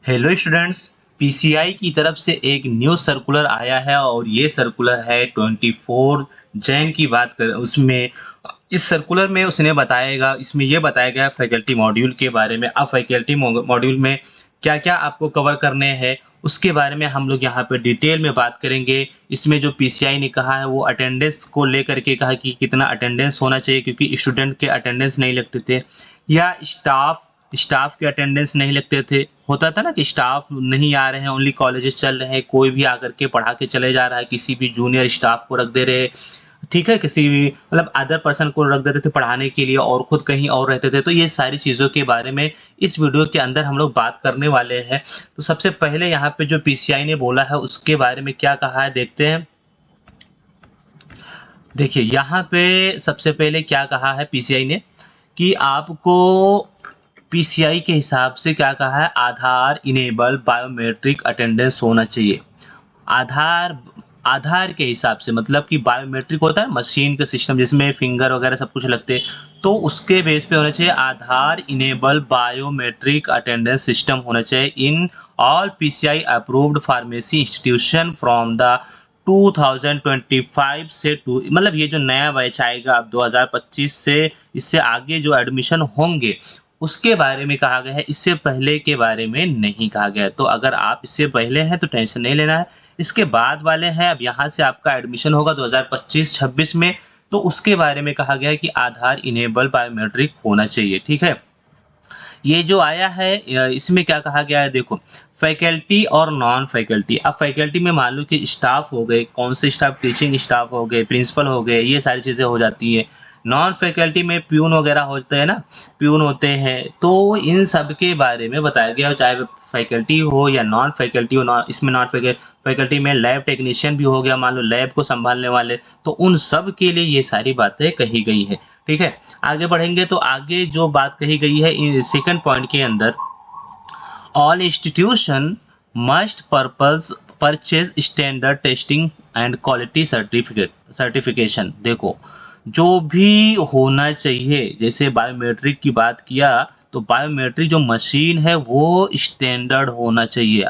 Hello students. PCI की तरफ से एक न्यू सर्कुलर आया है और ये सर्कुलर है 24 जैन की बात कर उसमें इस सर्कुलर में उसने बताएगा इसमें ये बताया गया है फैकल्टी मॉड्यूल के बारे में। अब फैकल्टी मॉड्यूल में क्या-क्या आपको कवर करने हैं उसके बारे में हम लोग यहाँ पे डिटेल में बात करेंगे। इसमें जो पीसीआई ने कहा है वो अटेंडेंस को लेकर के कहा कि कितना अटेंडेंस होना चाहिए, क्योंकि स्टूडेंट के अटेंडेंस नहीं लगते थे या स्टाफ स्टाफ के अटेंडेंस नहीं लगते थे। होता था ना कि स्टाफ नहीं आ रहे हैं, ओनली कॉलेजेस चल रहे हैं, कोई भी आकर के पढ़ा के चले जा रहा है, किसी भी जूनियर स्टाफ को रख दे रहे, ठीक है, किसी भी मतलब अदर पर्सन को रख देते थे पढ़ाने के लिए और खुद कहीं और रहते थे। तो ये सारी चीज़ों के बारे में इस वीडियो के अंदर हम लोग बात करने वाले हैं। तो सबसे पहले यहाँ पे जो पीसीआई ने बोला है उसके बारे में क्या कहा है देखते हैं। देखिए यहाँ पे सबसे पहले क्या कहा है पीसीआई ने कि आपको पीसीआई के हिसाब से क्या कहा है, आधार इनेबल बायोमेट्रिक अटेंडेंस होना चाहिए। आधार आधार के हिसाब से मतलब कि बायोमेट्रिक होता है मशीन का सिस्टम जिसमें फिंगर वगैरह सब कुछ लगते हैं, तो उसके बेस पे होना चाहिए आधार इनेबल बायोमेट्रिक अटेंडेंस सिस्टम होना चाहिए in all PCI approved pharmacy institution from the 2025 से टू मतलब ये जो नया बैच आएगा अब 2025 से इससे आगे जो एडमिशन होंगे उसके बारे में कहा गया है। इससे पहले के बारे में नहीं कहा गया है। तो अगर आप इससे पहले हैं तो टेंशन नहीं लेना है। इसके बाद वाले हैं, अब यहाँ से आपका एडमिशन होगा 2025-26 में, तो उसके बारे में कहा गया है कि आधार इनेबल बायोमेट्रिक होना चाहिए। ठीक है, ये जो आया है इसमें क्या कहा गया है देखो, फैकल्टी और नॉन फैकल्टी। अब फैकल्टी में मान लो कि स्टाफ हो गए, कौन से स्टाफ, टीचिंग स्टाफ हो गए, प्रिंसिपल हो गए, ये सारी चीज़ें हो जाती हैं। नॉन फैकल्टी में प्यून वगैरह होते हैं ना, प्यून होते हैं, तो इन सब के बारे में बताया गया, चाहे फैकल्टी हो या नॉन फैकल्टी हो। नॉन इसमें नॉन फैकल्टी में लैब टेक्नीशियन भी हो गया, मान लो लैब को संभालने वाले, तो उन सब के लिए ये सारी बातें कही गई है। ठीक है, आगे बढ़ेंगे तो आगे जो बात कही गई है सेकंड पॉइंट के अंदर, all institution must purpose purchase standard testing and quality certification. देखो, जो भी होना चाहिए, जैसे बायोमेट्रिक की बात किया, तो बायोमेट्रिक जो मशीन है वो स्टैंडर्ड होना चाहिए,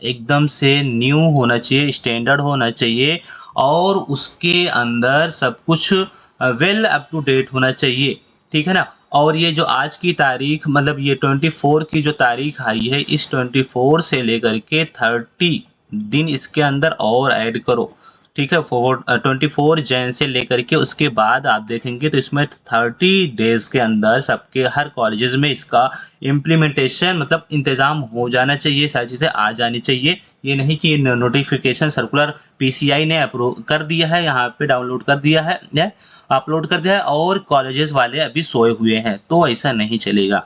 एकदम से न्यू होना चाहिए, स्टैंडर्ड होना चाहिए, और उसके अंदर सब कुछ वेल अप टू डेट होना चाहिए। ठीक है ना। और ये जो आज की तारीख मतलब ये 24 की जो तारीख आई है, इस 24 से लेकर के 30 दिन इसके अंदर और ऐड करो। ठीक है, 24 जैन से लेकर के उसके बाद आप देखेंगे तो इसमें 30 डेज के अंदर सबके हर कॉलेजेस में इसका इम्प्लीमेंटेशन मतलब इंतजाम हो जाना चाहिए, सारी चीज़ें आ जानी चाहिए। ये नहीं कि नोटिफिकेशन सर्कुलर पीसीआई ने अप्रूव कर दिया है, यहाँ पे डाउनलोड कर दिया है, अपलोड कर दिया है और कॉलेजेस वाले अभी सोए हुए हैं, तो ऐसा नहीं चलेगा।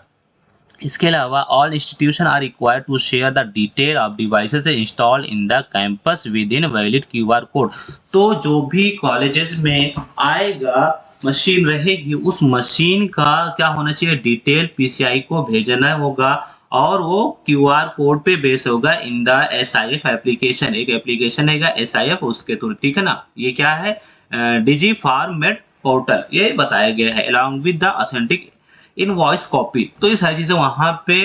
इसके अलावा all institution are required to share the detail of devices install in the campus within valid QR code. तो जो भी कॉलेजेस में आएगा मशीन रहेगी, उस मशीन का क्या होना चाहिए, डिटेल पीसीआई को भेजना होगा और वो क्यूआर कोड पे बेस होगा इन द एसआईएफ एप्लीकेशन। एक एप्लीकेशन है एसआईएफ, उसके थ्रू। ठीक है ना, ये क्या है, डिजी फॉर्मेट पोर्टल, ये बताया गया है along with the authentic invoice copy. तो ये सारी चीजें वहां पे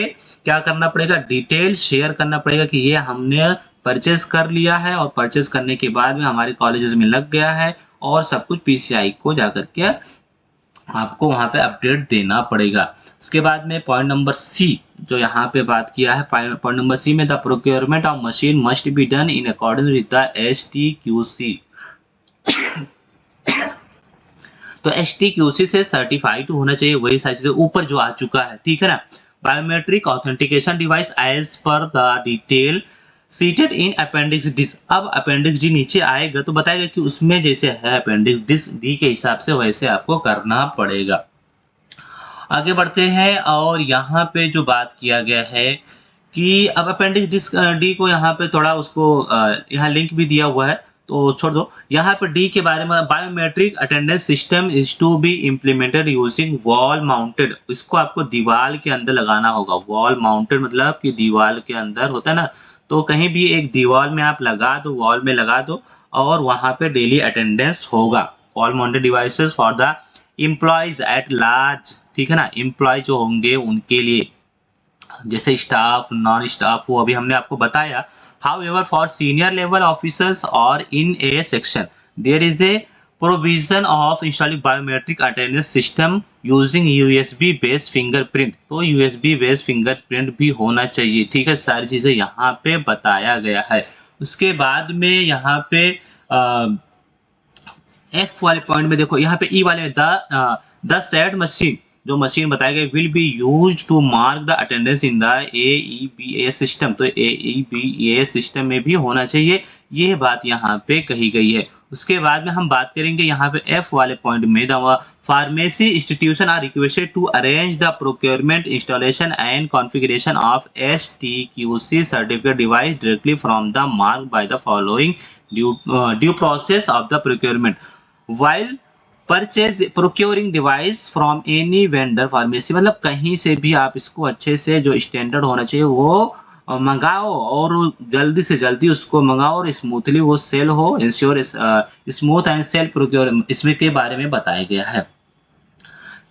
क्या करना पड़ेगा, डिटेल शेयर करना पड़ेगा कि ये हमने परचेज कर लिया है और परचेज करने के बाद में हमारे कॉलेजेस में लग गया है, और सब कुछ पीसीआई को जाकर के आपको वहां पे अपडेट देना पड़ेगा। इसके बाद में पॉइंट नंबर सी जो यहाँ पे बात किया है, पॉइंट नंबर सी में the procurement of machine must be done in accordance with the STQC। तो STQC से सर्टिफाइड होना चाहिए, वही सारी चीजें ऊपर जो आ चुका है। ठीक है ना। Biometric authentication device as per the detail cited in appendix D. अब अपेंडिक्स डी नीचे आएगा तो बताएगा कि उसमें जैसे है अपेंडिक्स डी के हिसाब से वैसे आपको करना पड़ेगा। आगे बढ़ते हैं और यहाँ पे जो बात किया गया है कि अब अपेंडिक्स डी को यहाँ पे थोड़ा उसको यहाँ लिंक भी दिया हुआ है, तो छोड़ दो। यहाँ पे डी के बारे में, biometric attendance system is to be implemented using wall mounted. इसको आपको दीवार के अंदर लगाना होगा। वॉल माउंटेड मतलब कि दीवार के अंदर होता है ना, तो कहीं भी एक दीवार में आप लगा दो, वॉल में लगा दो, और वहां पे डेली अटेंडेंस होगा। Wall mounted devices for the employees at large. ठीक है ना, एम्प्लॉय जो होंगे उनके लिए। जैसे स्टाफ, नॉन स्टाफ, वो अभी हमने आपको बताया। However for senior level officers और in A section there is a provision of installing biometric attendance system using USB based fingerprint. तो यूएसबी बेस्ड फिंगरप्रिंट भी होना चाहिए, ठीक है। सारी चीजें यहाँ पे बताया गया है। उसके बाद में यहाँ पे एफ वाले पॉइंट में देखो, यहाँ पे ई वाले में द सेट मशीन, जो मशीन बताया गया will be use to mark the attendance in the AEBA system. तो AEBA सिस्टम में भी होना चाहिए, ये बात यहाँ पे कही गई है। उसके बाद में हम बात करेंगे यहाँ पे एफ वाले पॉइंट में, the pharmacy institution are requested to arrange the procurement installation and configuration of STQC certificate device directly from the mark by the following due process of the procurement while procuring device from any vendor pharmacy। मतलब कहीं से भी आप इसको अच्छे से, जो standard होना चाहिए वो मंगाओ और जल्दी से जल्दी उसको मंगाओ और स्मूथली वो सेल हो, ensure smooth and sale procure, इसमें के बारे में बताया गया है।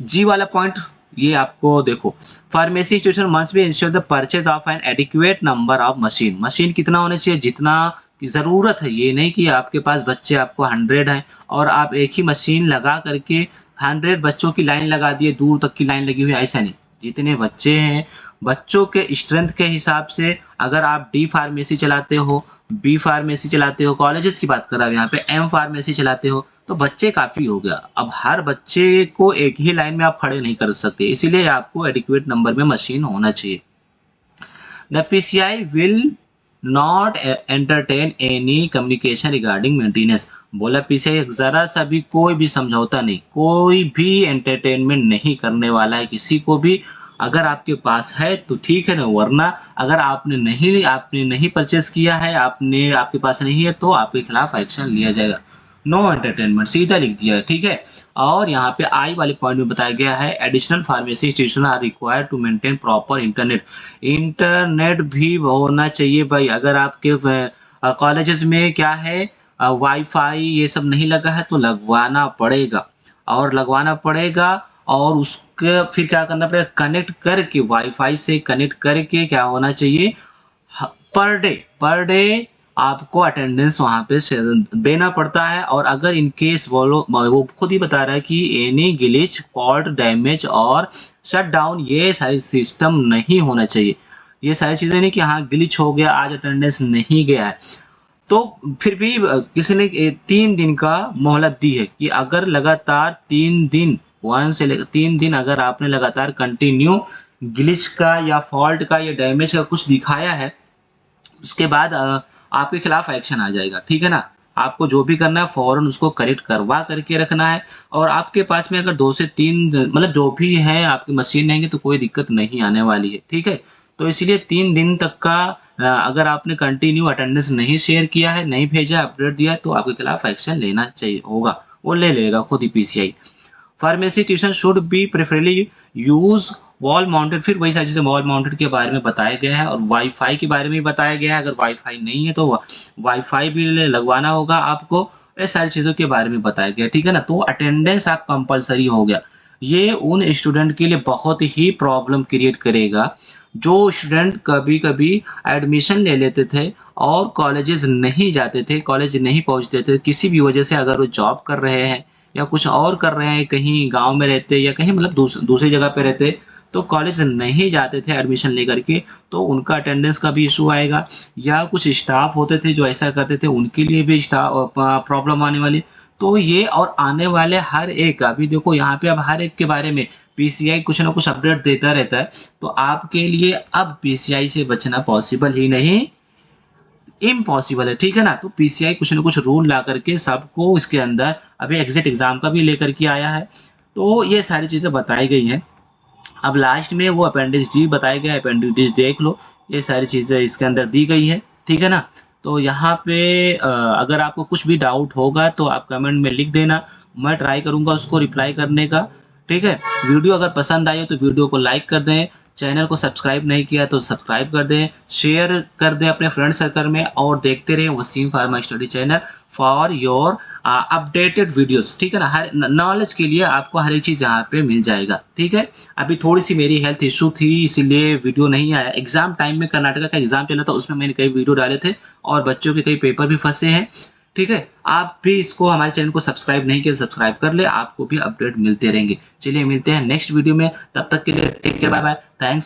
जी वाला पॉइंट ये आपको देखो, pharmacy institution must be ensure the purchase of N adequate number of machine. Machine कितना होना चाहिए, जितना की ज़रूरत है। ये नहीं कि आपके पास बच्चे आपको 100 हैं और आप एक ही मशीन लगा करके 100 बच्चों की लाइन लगा दिए, दूर तक की लाइन लगी हुई है, ऐसा नहीं। जितने बच्चे हैं, बच्चों के स्ट्रेंथ के हिसाब से अगर आप डी फार्मेसी चलाते हो, बी फार्मेसी चलाते हो, कॉलेजेस की बात कर रहा हूँ यहाँ पे, एम फार्मेसी चलाते हो, तो बच्चे काफ़ी हो गया। अब हर बच्चे को एक ही लाइन में आप खड़े नहीं कर सकते, इसीलिए आपको एडिक्वेट नंबर में मशीन होना चाहिए। The PCI will not entertain any communication regarding maintenance. बोला PCI जरा सा भी कोई भी समझौता नहीं, कोई भी एंटरटेनमेंट नहीं करने वाला है किसी को भी। अगर आपके पास है तो ठीक है ना, वरना अगर आपने नहीं परचेस किया है, आपके पास नहीं है, तो आपके खिलाफ एक्शन लिया जाएगा। नो एंटरटेनमेंट सीधा लिख दिया है, ठीक है। और यहाँ पे आई वाले पॉइंट में बताया गया है, additional pharmacy institution are required to maintain proper internet. Internet भी होना चाहिए भाई। अगर आपके कॉलेजेस में क्या है, वाईफाई ये सब नहीं लगा है तो लगवाना पड़ेगा, और उसके फिर क्या करना पड़ेगा, कनेक्ट करके, वाईफाई से कनेक्ट करके क्या होना चाहिए, पर डे आपको अटेंडेंस वहाँ पे देना पड़ता है। और अगर इन केस वो खुद ही बता रहा है कि एनी ग्लिच, फॉल्ट, डैमेज और शट डाउन, ये सारी सिस्टम नहीं होना चाहिए। ये सारी चीज़ें नहीं कि हाँ ग्लिच हो गया, आज अटेंडेंस नहीं गया है, तो फिर भी किसी ने 3 दिन का मोहलत दी है कि अगर लगातार 3 दिन, 1 से 3 दिन अगर आपने लगातार कंटिन्यू ग्लिच का या फॉल्ट का या डैमेज का कुछ दिखाया है, उसके बाद आपके खिलाफ एक्शन आ जाएगा, ठीक है ना। आपको जो भी करना है फौरन उसको करेक्ट करवा करके रखना है। और आपके पास में अगर 2 से 3 मतलब जो भी है आपकी मशीन रहेंगे तो कोई दिक्कत नहीं आने वाली है, ठीक है। तो इसलिए 3 दिन तक का अगर आपने कंटिन्यू अटेंडेंस नहीं शेयर किया है, नहीं भेजा, अपडेट दिया है, तो आपके खिलाफ एक्शन लेना चाहिए होगा, वो ले लेगा खुद ही PCI। Pharmacy institution should be preferably use wall mounted. फिर वही सारी चीज़ें वॉल माउंटेड के बारे में बताया गया है और वाईफाई के बारे में बताया गया है। अगर वाईफाई नहीं है तो वाईफाई भी लगवाना होगा आपको, ये सारी चीज़ों के बारे में बताया गया, ठीक है ना। तो अटेंडेंस आप कंपलसरी हो गया। ये उन स्टूडेंट के लिए बहुत ही प्रॉब्लम क्रिएट करेगा जो स्टूडेंट कभी कभी एडमिशन ले लेते थे और कॉलेजेस नहीं जाते थे, कॉलेज नहीं पहुंचते थे किसी भी वजह से। अगर वो जॉब कर रहे हैं या कुछ और कर रहे हैं, कहीं गांव में रहते या कहीं मतलब दूसरी जगह पे रहते, तो कॉलेज नहीं जाते थे एडमिशन लेकर के, तो उनका अटेंडेंस का भी इशू आएगा। या कुछ स्टाफ होते थे जो ऐसा करते थे, उनके लिए भी प्रॉब्लम आने वाली। तो ये और आने वाले हर एक, अभी देखो यहाँ पे अब हर एक के बारे में PCI कुछ ना कुछ अपडेट देता रहता है। तो आपके लिए अब PCI से बचना पॉसिबल ही नहीं, इम्पॉसिबल है, ठीक है ना। तो PCI कुछ ना कुछ रूल ला करके सबको इसके अंदर अभी एग्जिट एग्जाम का भी लेकर के आया है। तो ये सारी चीज़ें बताई गई हैं। अब लास्ट में वो अपेंडिक्स जी बताया गया है, अपेंडिक्स डी देख लो, ये सारी चीज़ें इसके अंदर दी गई है, ठीक है ना। तो यहाँ पे अगर आपको कुछ भी डाउट होगा तो आप कमेंट में लिख देना, मैं ट्राई करूँगा उसको रिप्लाई करने का, ठीक है। वीडियो अगर पसंद आई हो तो वीडियो को लाइक कर दें, चैनल को सब्सक्राइब नहीं किया तो सब्सक्राइब कर दें, शेयर कर दें अपने फ्रेंड सर्कल में और देखते रहें Wasim pharma study channel for your updated videos. ठीक है ना, हर नॉलेज के लिए आपको हर एक चीज़ यहाँ पे मिल जाएगा। ठीक है, अभी थोड़ी सी मेरी हेल्थ इशू थी इसीलिए वीडियो नहीं आया। एग्जाम टाइम में कर्नाटका का एग्जाम चला था, उसमें मैंने कई वीडियो डाले थे और बच्चों के कई पेपर भी फंसे हैं। ठीक है, आप भी इसको हमारे चैनल को सब्सक्राइब नहीं किया सब्सक्राइब कर ले, आपको भी अपडेट मिलते रहेंगे। चलिए मिलते हैं नेक्स्ट वीडियो में, तब तक के लिए take care, bye bye, thanks.